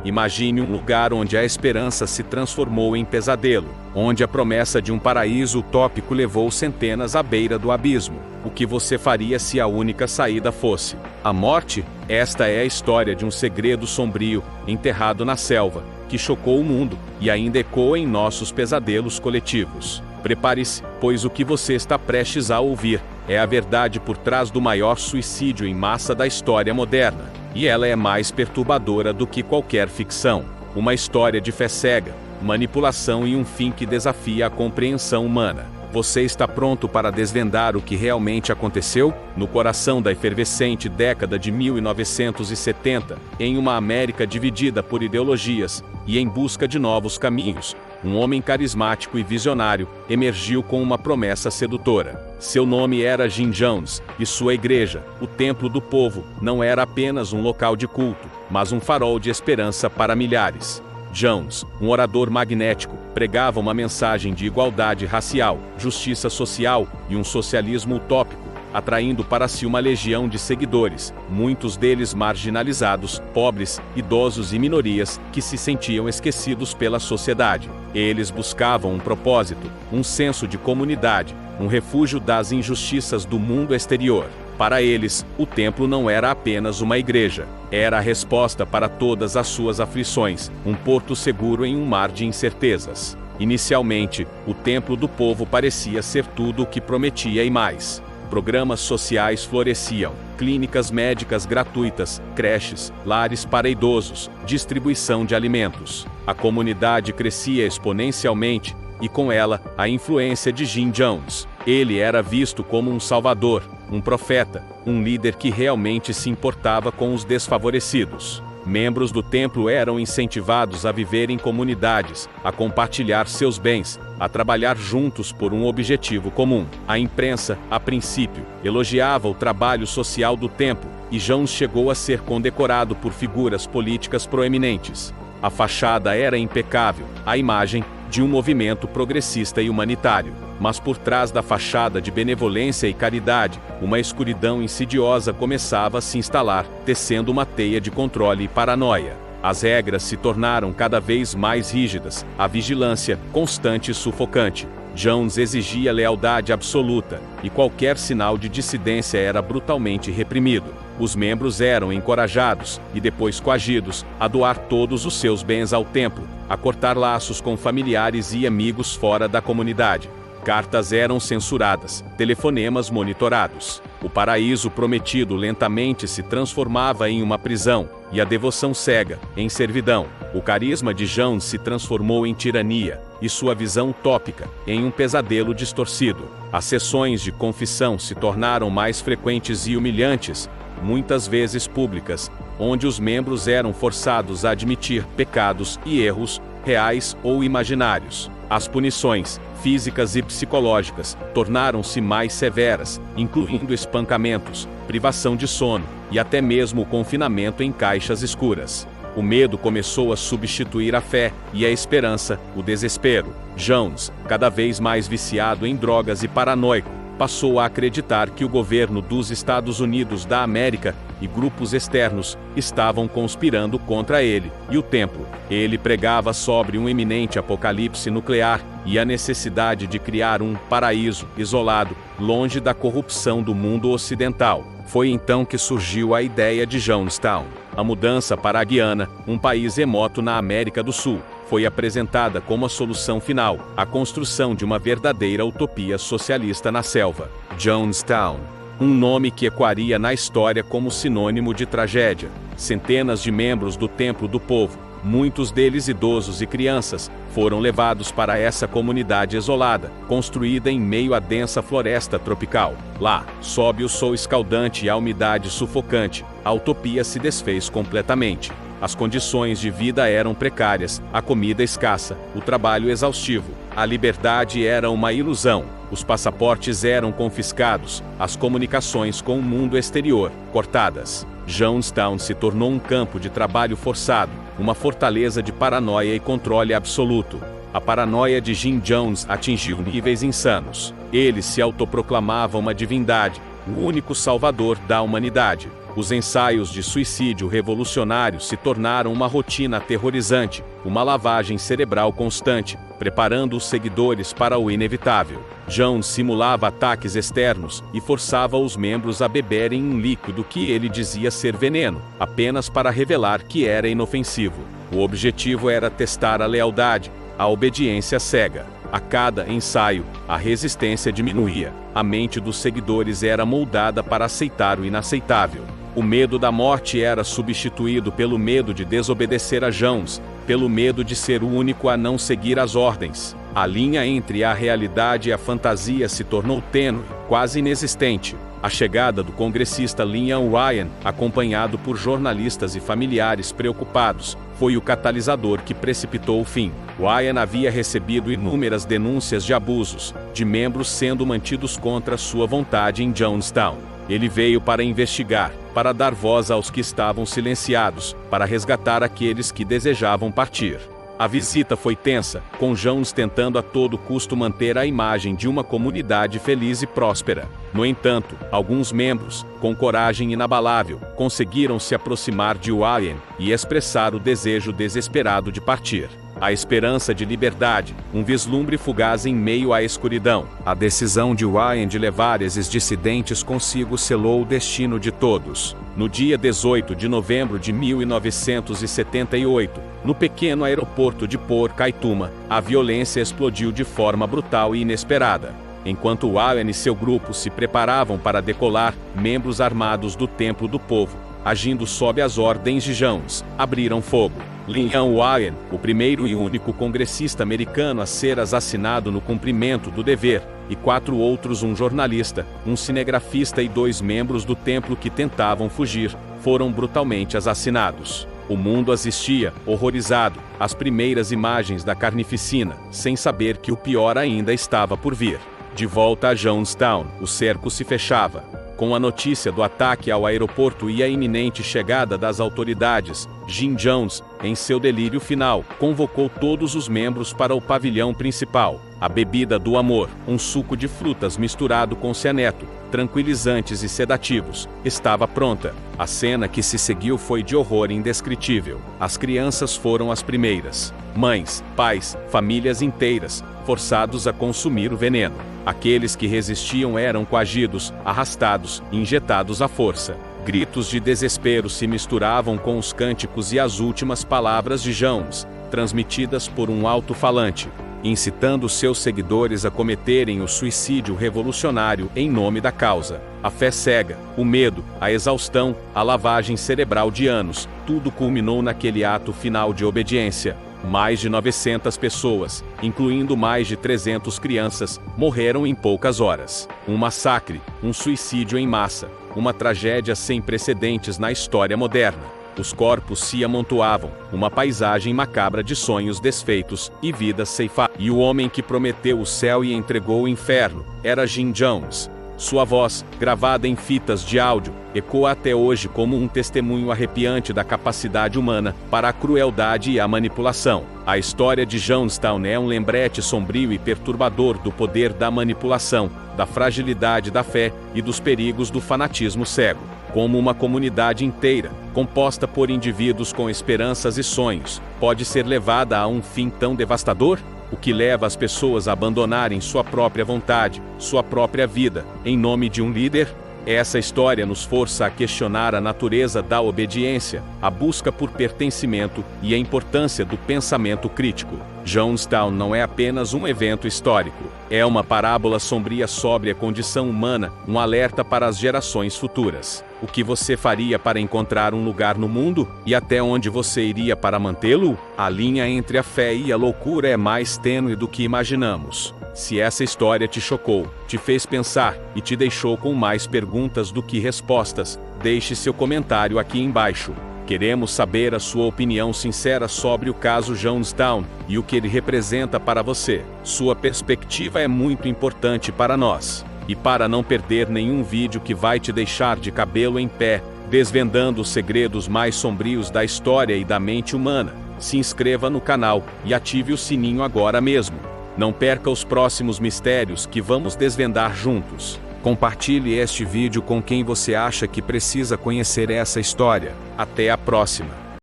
Imagine um lugar onde a esperança se transformou em pesadelo, onde a promessa de um paraíso utópico levou centenas à beira do abismo. O que você faria se a única saída fosse a morte? Esta é a história de um segredo sombrio, enterrado na selva, que chocou o mundo e ainda ecoa em nossos pesadelos coletivos. Prepare-se, pois o que você está prestes a ouvir é a verdade por trás do maior suicídio em massa da história moderna. E ela é mais perturbadora do que qualquer ficção. Uma história de fé cega, manipulação e um fim que desafia a compreensão humana. Você está pronto para desvendar o que realmente aconteceu? No coração da efervescente década de 1970, em uma América dividida por ideologias e em busca de novos caminhos, um homem carismático e visionário emergiu com uma promessa sedutora. Seu nome era Jim Jones, e sua igreja, o Templo do Povo, não era apenas um local de culto, mas um farol de esperança para milhares. Jones, um orador magnético, pregava uma mensagem de igualdade racial, justiça social e um socialismo utópico, atraindo para si uma legião de seguidores, muitos deles marginalizados, pobres, idosos e minorias que se sentiam esquecidos pela sociedade. Eles buscavam um propósito, um senso de comunidade, um refúgio das injustiças do mundo exterior. Para eles, o templo não era apenas uma igreja, era a resposta para todas as suas aflições, um porto seguro em um mar de incertezas. Inicialmente, o Templo do Povo parecia ser tudo o que prometia e mais. Programas sociais floresciam, clínicas médicas gratuitas, creches, lares para idosos, distribuição de alimentos. A comunidade crescia exponencialmente, e com ela, a influência de Jim Jones. Ele era visto como um salvador, um profeta, um líder que realmente se importava com os desfavorecidos. Membros do templo eram incentivados a viver em comunidades, a compartilhar seus bens, a trabalhar juntos por um objetivo comum. A imprensa, a princípio, elogiava o trabalho social do templo, e Jones chegou a ser condecorado por figuras políticas proeminentes. A fachada era impecável, a imagem de um movimento progressista e humanitário. Mas por trás da fachada de benevolência e caridade, uma escuridão insidiosa começava a se instalar, tecendo uma teia de controle e paranoia. As regras se tornaram cada vez mais rígidas, a vigilância constante e sufocante. Jones exigia lealdade absoluta, e qualquer sinal de dissidência era brutalmente reprimido. Os membros eram encorajados, e depois coagidos, a doar todos os seus bens ao templo, a cortar laços com familiares e amigos fora da comunidade. Cartas eram censuradas, telefonemas monitorados. O paraíso prometido lentamente se transformava em uma prisão, e a devoção cega, em servidão. O carisma de Jones se transformou em tirania, e sua visão utópica, em um pesadelo distorcido. As sessões de confissão se tornaram mais frequentes e humilhantes, muitas vezes públicas, onde os membros eram forçados a admitir pecados e erros, reais ou imaginários. As punições, físicas e psicológicas, tornaram-se mais severas, incluindo espancamentos, privação de sono e até mesmo o confinamento em caixas escuras. O medo começou a substituir a fé, e a esperança, o desespero. Jones, cada vez mais viciado em drogas e paranoico, passou a acreditar que o governo dos Estados Unidos da América e grupos externos estavam conspirando contra ele e o templo. Ele pregava sobre um iminente apocalipse nuclear e a necessidade de criar um paraíso isolado, longe da corrupção do mundo ocidental. Foi então que surgiu a ideia de Jonestown. A mudança para a Guiana, um país remoto na América do Sul, foi apresentada como a solução final, a construção de uma verdadeira utopia socialista na selva. Jonestown, um nome que ecoaria na história como sinônimo de tragédia. Centenas de membros do Templo do Povo, muitos deles idosos e crianças, foram levados para essa comunidade isolada, construída em meio à densa floresta tropical. Lá, sob o sol escaldante e a umidade sufocante, a utopia se desfez completamente. As condições de vida eram precárias, a comida escassa, o trabalho exaustivo. A liberdade era uma ilusão. Os passaportes eram confiscados, as comunicações com o mundo exterior cortadas. Jonestown se tornou um campo de trabalho forçado, uma fortaleza de paranoia e controle absoluto. A paranoia de Jim Jones atingiu níveis insanos. Ele se autoproclamava uma divindade, o único salvador da humanidade. Os ensaios de suicídio revolucionário se tornaram uma rotina aterrorizante, uma lavagem cerebral constante, preparando os seguidores para o inevitável. Jones simulava ataques externos e forçava os membros a beberem um líquido que ele dizia ser veneno, apenas para revelar que era inofensivo. O objetivo era testar a lealdade, a obediência cega. A cada ensaio, a resistência diminuía. A mente dos seguidores era moldada para aceitar o inaceitável. O medo da morte era substituído pelo medo de desobedecer a Jones, pelo medo de ser o único a não seguir as ordens. A linha entre a realidade e a fantasia se tornou tênue, quase inexistente. A chegada do congressista Lincoln Ryan, acompanhado por jornalistas e familiares preocupados, foi o catalisador que precipitou o fim. Ryan havia recebido inúmeras denúncias de abusos, de membros sendo mantidos contra sua vontade em Jonestown. Ele veio para investigar, para dar voz aos que estavam silenciados, para resgatar aqueles que desejavam partir. A visita foi tensa, com Jones tentando a todo custo manter a imagem de uma comunidade feliz e próspera. No entanto, alguns membros, com coragem inabalável, conseguiram se aproximar de Ryan e expressar o desejo desesperado de partir. A esperança de liberdade, um vislumbre fugaz em meio à escuridão. A decisão de Ryan de levar esses dissidentes consigo selou o destino de todos. No dia 18 de novembro de 1978, no pequeno aeroporto de Port Kaituma, a violência explodiu de forma brutal e inesperada. Enquanto Ryan e seu grupo se preparavam para decolar, membros armados do Templo do Povo, agindo sob as ordens de Jones, abriram fogo. Lincoln Ryan, o primeiro e único congressista americano a ser assassinado no cumprimento do dever, e 4 outros, um jornalista, um cinegrafista e 2 membros do templo que tentavam fugir, foram brutalmente assassinados. O mundo assistia, horrorizado, às primeiras imagens da carnificina, sem saber que o pior ainda estava por vir. De volta a Jonestown, o cerco se fechava. Com a notícia do ataque ao aeroporto e a iminente chegada das autoridades, Jim Jones, em seu delírio final, convocou todos os membros para o pavilhão principal. A bebida do amor, um suco de frutas misturado com cianeto, tranquilizantes e sedativos, estava pronta. A cena que se seguiu foi de horror indescritível. As crianças foram as primeiras. Mães, pais, famílias inteiras, forçados a consumir o veneno. Aqueles que resistiam eram coagidos, arrastados, injetados à força. Gritos de desespero se misturavam com os cânticos e as últimas palavras de Jones, transmitidas por um alto-falante, incitando seus seguidores a cometerem o suicídio revolucionário em nome da causa. A fé cega, o medo, a exaustão, a lavagem cerebral de anos, tudo culminou naquele ato final de obediência. Mais de 900 pessoas, incluindo mais de 300 crianças, morreram em poucas horas. Um massacre, um suicídio em massa, uma tragédia sem precedentes na história moderna. Os corpos se amontoavam, uma paisagem macabra de sonhos desfeitos e vidas ceifadas. E o homem que prometeu o céu e entregou o inferno era Jim Jones. Sua voz, gravada em fitas de áudio, ecoa até hoje como um testemunho arrepiante da capacidade humana para a crueldade e a manipulação. A história de Jonestown é um lembrete sombrio e perturbador do poder da manipulação, da fragilidade da fé e dos perigos do fanatismo cego. Como uma comunidade inteira, composta por indivíduos com esperanças e sonhos, pode ser levada a um fim tão devastador? O que leva as pessoas a abandonarem sua própria vontade, sua própria vida, em nome de um líder? Essa história nos força a questionar a natureza da obediência, a busca por pertencimento e a importância do pensamento crítico. Jonestown não é apenas um evento histórico, é uma parábola sombria sobre a condição humana, um alerta para as gerações futuras. O que você faria para encontrar um lugar no mundo? E até onde você iria para mantê-lo? A linha entre a fé e a loucura é mais tênue do que imaginamos. Se essa história te chocou, te fez pensar e te deixou com mais perguntas do que respostas, deixe seu comentário aqui embaixo. Queremos saber a sua opinião sincera sobre o caso Jonestown e o que ele representa para você. Sua perspectiva é muito importante para nós. E para não perder nenhum vídeo que vai te deixar de cabelo em pé, desvendando os segredos mais sombrios da história e da mente humana, se inscreva no canal e ative o sininho agora mesmo. Não perca os próximos mistérios que vamos desvendar juntos. Compartilhe este vídeo com quem você acha que precisa conhecer essa história. Até a próxima!